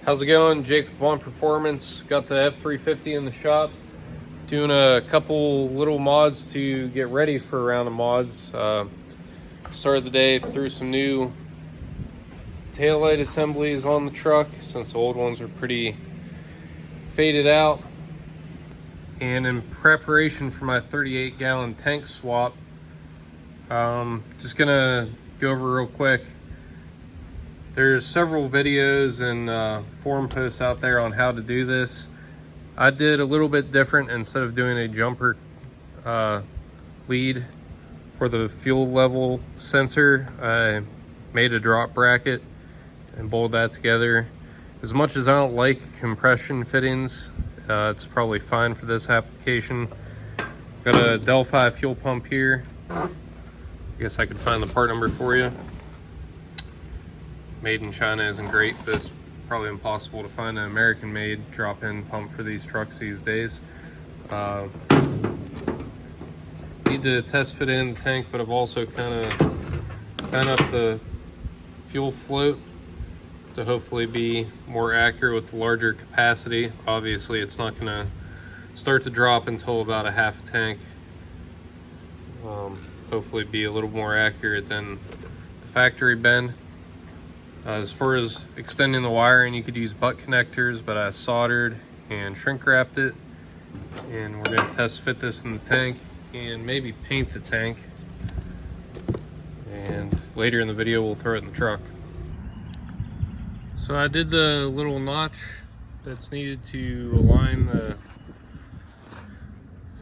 How's it going? Jake with One Performance. Got the F350 in the shop. Doing a couple little mods to get ready for a round of mods. Started the day, threw some new taillight assemblies on the truck since the old ones are pretty faded out. And in preparation for my 38-gallon tank swap, just gonna go over real quick. There's several videos and forum posts out there on how to do this. I did a little bit different. Instead of doing a jumper lead for the fuel level sensor, I made a drop bracket and bolted that together. As much as I don't like compression fittings, it's probably fine for this application. Got a Delphi fuel pump here. I guess I could find the part number for you. Made in China isn't great, but it's probably impossible to find an American-made drop-in pump for these trucks these days. Need to test fit in the tank, but I've also kind of bent up the fuel float to hopefully be more accurate with the larger capacity. Obviously, it's not going to start to drop until about a half tank. Hopefully be a little more accurate than the factory bend. As far as extending the wiring, you could use butt connectors, but I soldered and shrink wrapped it. And we're going to test fit this in the tank and maybe paint the tank. And later in the video, we'll throw it in the truck. So I did the little notch that's needed to align the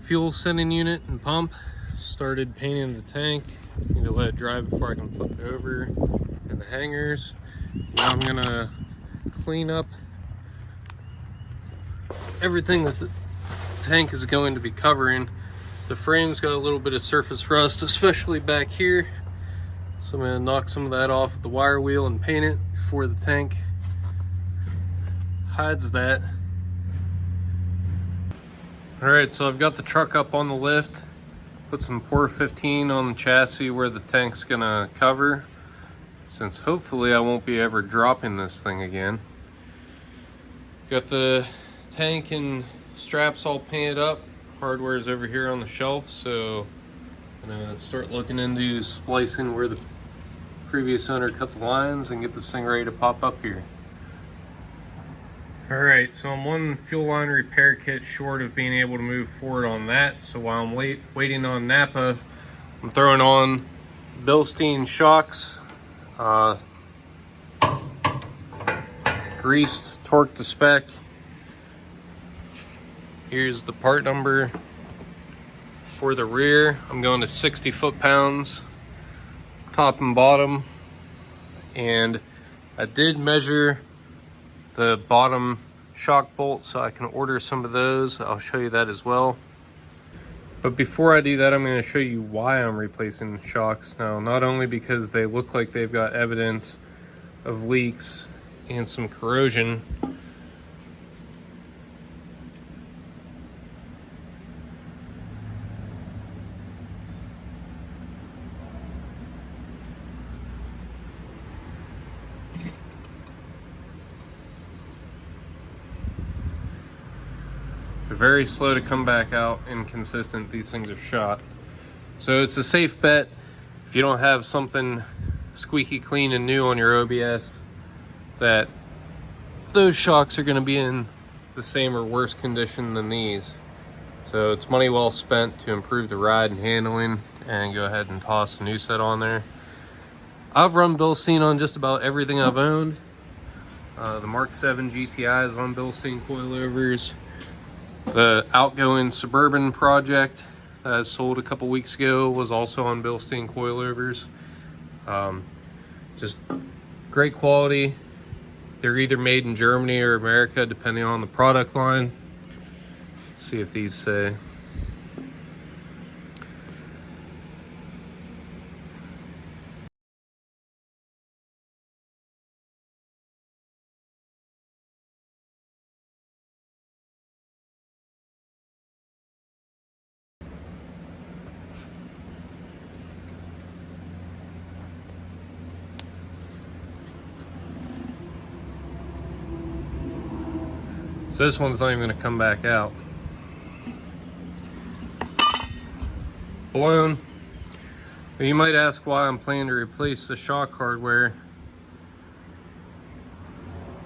fuel sending unit and pump. Started painting the tank. Need to let it dry before I can flip it over in the hangers. Now I'm gonna clean up everything that the tank is going to be covering. The frame's got a little bit of surface rust, especially back here. So I'm gonna knock some of that off with the wire wheel and paint it before the tank hides that. All right, so I've got the truck up on the lift. Put some Pour 15 on the chassis where the tank's gonna cover, since hopefully I won't be ever dropping this thing again. Got the tank and straps all painted up. Hardware's over here on the shelf, so I'm gonna start looking into splicing where the previous owner cut the lines and get this thing ready to pop up here. All right, so I'm one fuel line repair kit short of being able to move forward on that. So while I'm waiting on Napa, I'm throwing on Bilstein shocks, greased, torqued to spec. Here's the part number for the rear. I'm going to 60 foot-pounds, top and bottom. And I did measure the bottom shock bolt, so I can order some of those. I'll show you that as well. But before I do that, I'm going to show you why I'm replacing the shocks. Now, not only because they look like they've got evidence of leaks and some corrosion, they're very slow to come back out, inconsistent. These things are shot. So it's a safe bet if you don't have something squeaky clean and new on your OBS, that those shocks are going to be in the same or worse condition than these. So it's money well spent to improve the ride and handling, and go ahead and toss a new set on there. I've run Bilstein on just about everything I've owned. The Mark 7 GTIs on Bilstein coilovers. The outgoing Suburban project that I sold a couple weeks ago was also on Bilstein coilovers. Just great quality. They're either made in Germany or America, depending on the product line. Let's see if these say. So this one's not even going to come back out. Blown. You might ask why I'm planning to replace the shock hardware.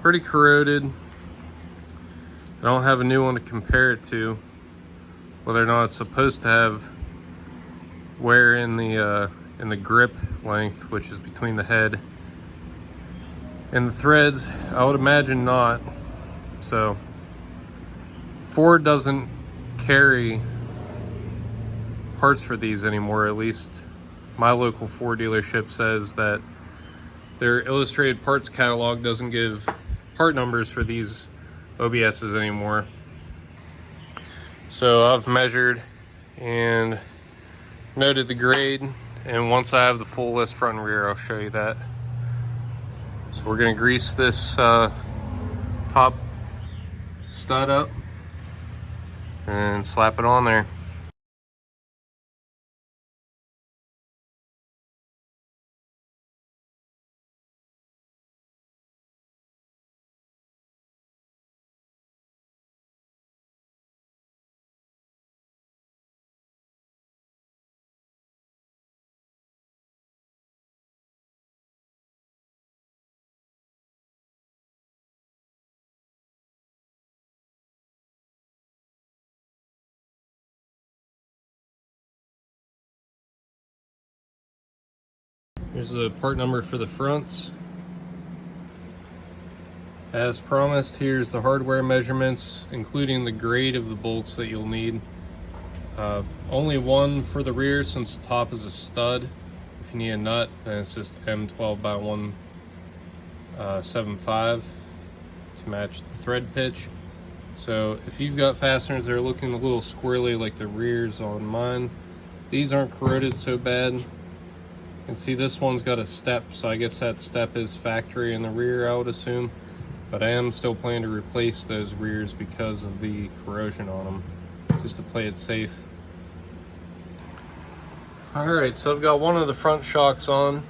Pretty corroded. I don't have a new one to compare it to. Whether or not it's supposed to have wear in the grip length, which is between the head and the threads, I would imagine not. So Ford doesn't carry parts for these anymore. At least my local Ford dealership says that their illustrated parts catalog doesn't give part numbers for these OBSs anymore. So I've measured and noted the grade, and once I have the full list front and rear, I'll show you that. So we're gonna grease this top stud up and slap it on there. Here's the part number for the fronts. As promised, here's the hardware measurements, including the grade of the bolts that you'll need. Only one for the rear, since the top is a stud. If you need a nut, then it's just M12 by 175 to match the thread pitch. So if you've got fasteners that are looking a little squirrely like the rears on mine, these aren't corroded so bad. You can see this one's got a step, so I guess that step is factory in the rear, I would assume. But I am still planning to replace those rears because of the corrosion on them, just to play it safe. Alright, so I've got one of the front shocks on.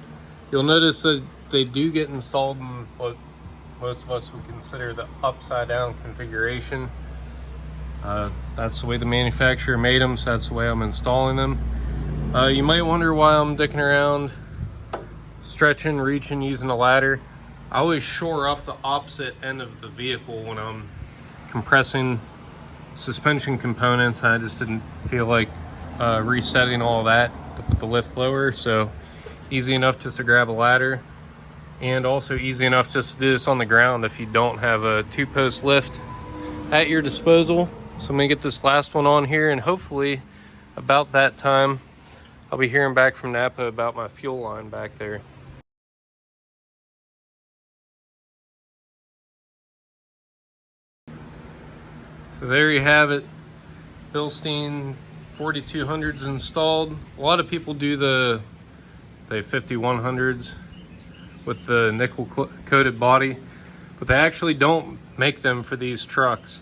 You'll notice that they do get installed in what most of us would consider the upside down configuration. That's the way the manufacturer made them, so that's the way I'm installing them. You might wonder why I'm dicking around, stretching, reaching, using a ladder. I always shore up the opposite end of the vehicle when I'm compressing suspension components. I just didn't feel like resetting all that to put the lift lower, so easy enough just to grab a ladder, and also easy enough just to do this on the ground if you don't have a 2-post lift at your disposal. So I'm gonna get this last one on here, and hopefully about that time I'll be hearing back from Napa about my fuel line back there. So there you have it. Bilstein 4200s installed. A lot of people do the 5100s with the nickel coated body, but they actually don't make them for these trucks.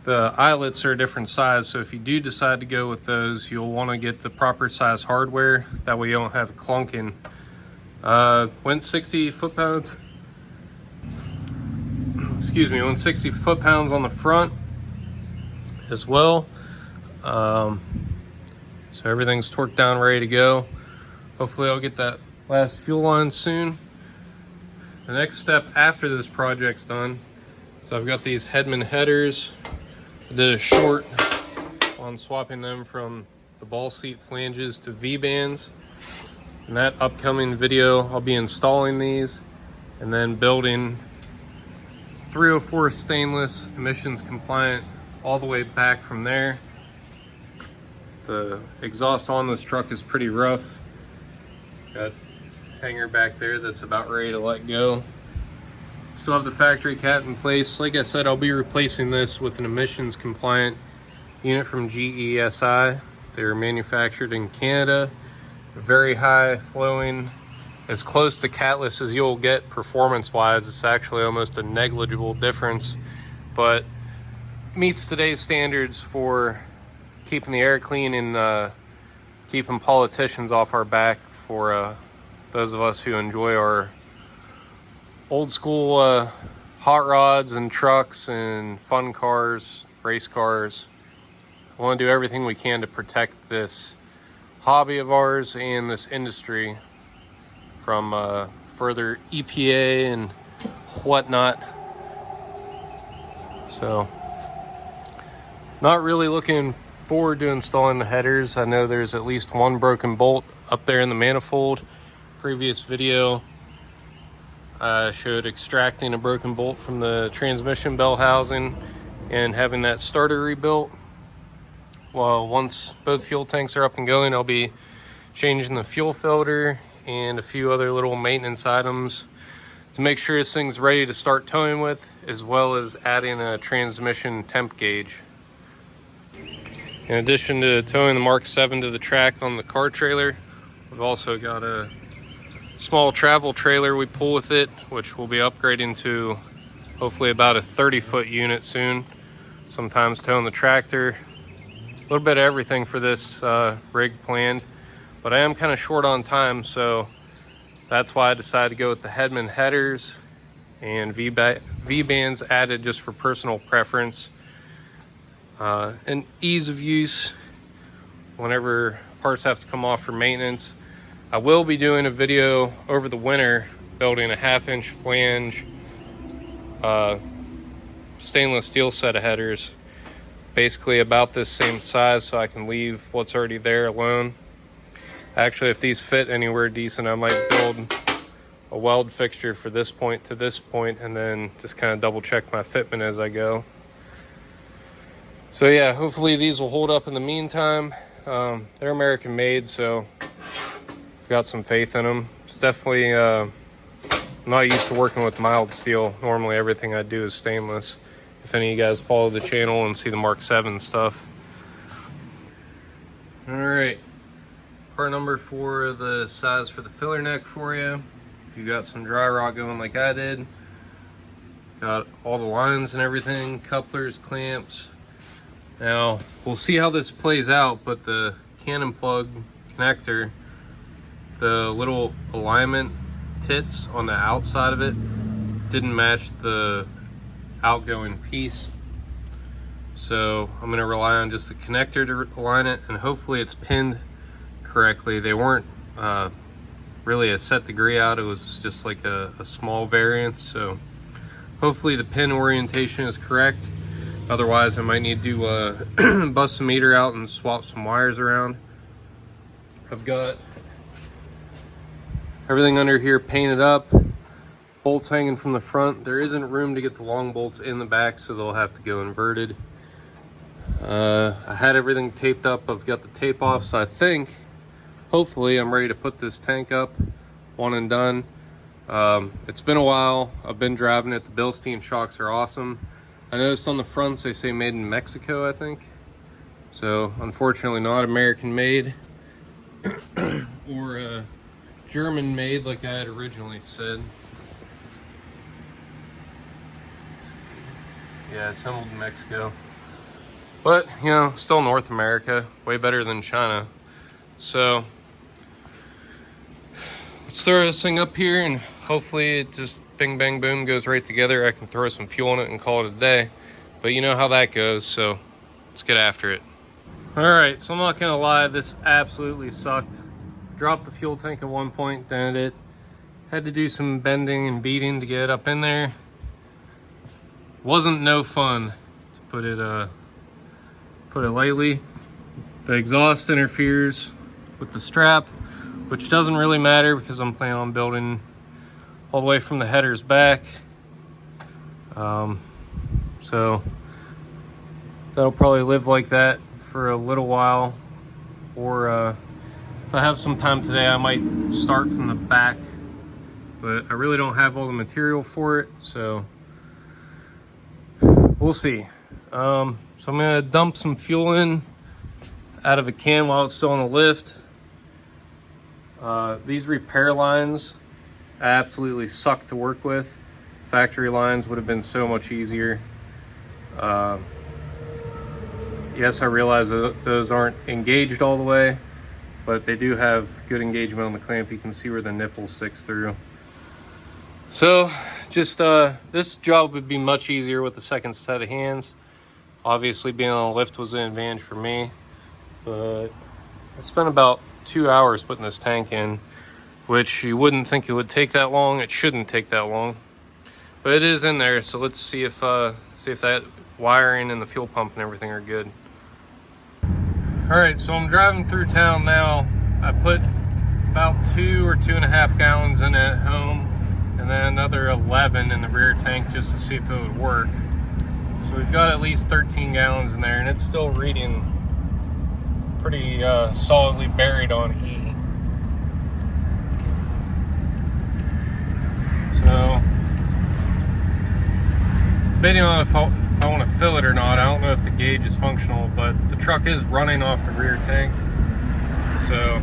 The eyelets are a different size, so if you do decide to go with those, you'll want to get the proper size hardware. That way you don't have clunking. Went 60 foot-pounds. Excuse me, went 60 foot-pounds on the front as well. So everything's torqued down, ready to go. Hopefully I'll get that last fuel line soon. The next step after this project's done, so I've got these Hedman headers. I did a short on swapping them from the ball seat flanges to V-bands. In that upcoming video, I'll be installing these and then building 304 stainless, emissions compliant, all the way back from there. The exhaust on this truck is pretty rough. Got hanger back there that's about ready to let go. Still have the factory cap in place. Like I said, I'll be replacing this with an emissions compliant unit from GESI. They're manufactured in Canada. Very high flowing, as close to catless as you'll get performance wise. It's actually almost a negligible difference, but meets today's standards for keeping the air clean and keeping politicians off our back for those of us who enjoy our old school hot rods and trucks and fun cars, race cars. I want to do everything we can to protect this hobby of ours and this industry from further EPA and whatnot. So, not really looking forward to installing the headers. I know there's at least one broken bolt up there in the manifold. Previous video I showed extracting a broken bolt from the transmission bell housing and having that starter rebuilt. Well, once both fuel tanks are up and going, I'll be changing the fuel filter and a few other little maintenance items to make sure this thing's ready to start towing with, as well as adding a transmission temp gauge. In addition to towing the Mark 7 to the track on the car trailer, we've also got a small travel trailer we pull with it, which we'll be upgrading to hopefully about a 30-foot unit soon. Sometimes towing the tractor. A little bit of everything for this rig planned, but I am kind of short on time, so that's why I decided to go with the Hedman headers and V-bands added just for personal preference and ease of use whenever parts have to come off for maintenance. I will be doing a video over the winter building a 1/2-inch flange stainless steel set of headers, basically about this same size, so I can leave what's already there alone. Actually, if these fit anywhere decent, I might build a weld fixture for this point to this point and then just kind of double check my fitment as I go. So yeah, hopefully these will hold up in the meantime. They're American made, so I've got some faith in them. It's definitely I'm not used to working with mild steel. Normally everything I do is stainless. If any of you guys follow the channel and see the Mark 7 stuff. All right, part number for the size for the filler neck for you. If you got some dry rot going like I did, got all the lines and everything, couplers, clamps. Now we'll see how this plays out, but the cannon plug connector, the little alignment tits on the outside of it didn't match the outgoing piece, so I'm going to rely on just the connector to align it, and hopefully it's pinned correctly. They weren't really a set degree out, it was just like a small variance, so hopefully the pin orientation is correct. Otherwise I might need to bust the meter out and swap some wires around. I've got everything under here painted up, bolts hanging from the front. There isn't room to get the long bolts in the back, so they'll have to go inverted. I had everything taped up. I've got the tape off, so I think hopefully I'm ready to put this tank up, one and done. It's been a while. I've been driving it. The Bilstein shocks are awesome. I noticed on the fronts they say made in Mexico, I think. So unfortunately not American made or German made like I had originally said. Yeah, assembled in Mexico. But, you know, still North America. Way better than China. So, let's throw this thing up here and hopefully it just bing, bang, boom goes right together. I can throw some fuel in it and call it a day. But you know how that goes, so let's get after it. Alright, so I'm not going to lie, this absolutely sucked. Dropped the fuel tank at one point, dented it. Had to do some bending and beating to get it up in there. Wasn't no fun, to put it lightly. The exhaust interferes with the strap, which doesn't really matter because I'm planning on building all the way from the headers back. So that'll probably live like that for a little while, or if I have some time today I might start from the back, but I really don't have all the material for it, so we'll see. So I'm gonna dump some fuel in out of a can while it's still on the lift. These repair lines absolutely suck to work with. Factory lines would have been so much easier. Yes, I realize those aren't engaged all the way, but they do have good engagement on the clamp. You can see where the nipple sticks through. So just this job would be much easier with the second set of hands. Obviously being on a lift was an advantage for me, but I spent about 2 hours putting this tank in, which you wouldn't think it would take that long. It shouldn't take that long, but it is in there. So let's see if that wiring and the fuel pump and everything are good. All right, so I'm driving through town now. I put about 2 or 2.5 gallons in at home, and then another 11 in the rear tank just to see if it would work. So we've got at least 13 gallons in there, and it's still reading pretty solidly buried on E. So, debating on if I want to fill it or not. I don't know if the gauge is functional, but the truck is running off the rear tank. So,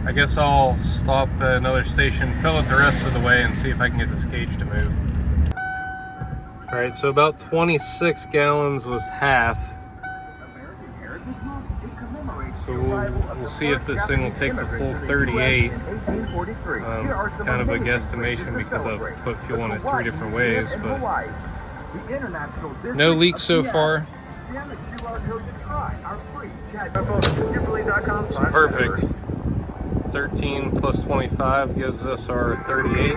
I guess I'll stop at another station, fill it the rest of the way, and see if I can get this gauge to move. All right, so about 26 gallons was half. So we'll see if this thing will take the full 38. Kind of a guesstimation because I've put fuel in it 3 different ways, but no leaks so far. So perfect. 13 plus 25 gives us our 38.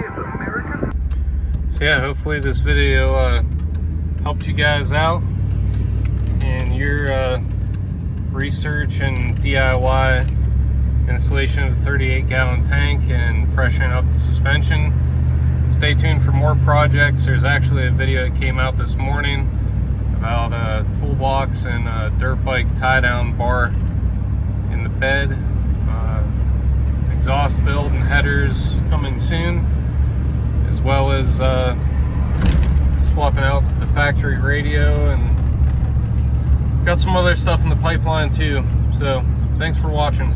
So yeah, hopefully this video helped you guys out in your research and DIY installation of the 38-gallon tank and freshening up the suspension. Stay tuned for more projects. There's actually a video that came out this morning about a toolbox and a dirt bike tie-down bar in the bed. Exhaust build and headers coming soon, as well as swapping out to the factory radio, and got some other stuff in the pipeline too. So thanks for watching.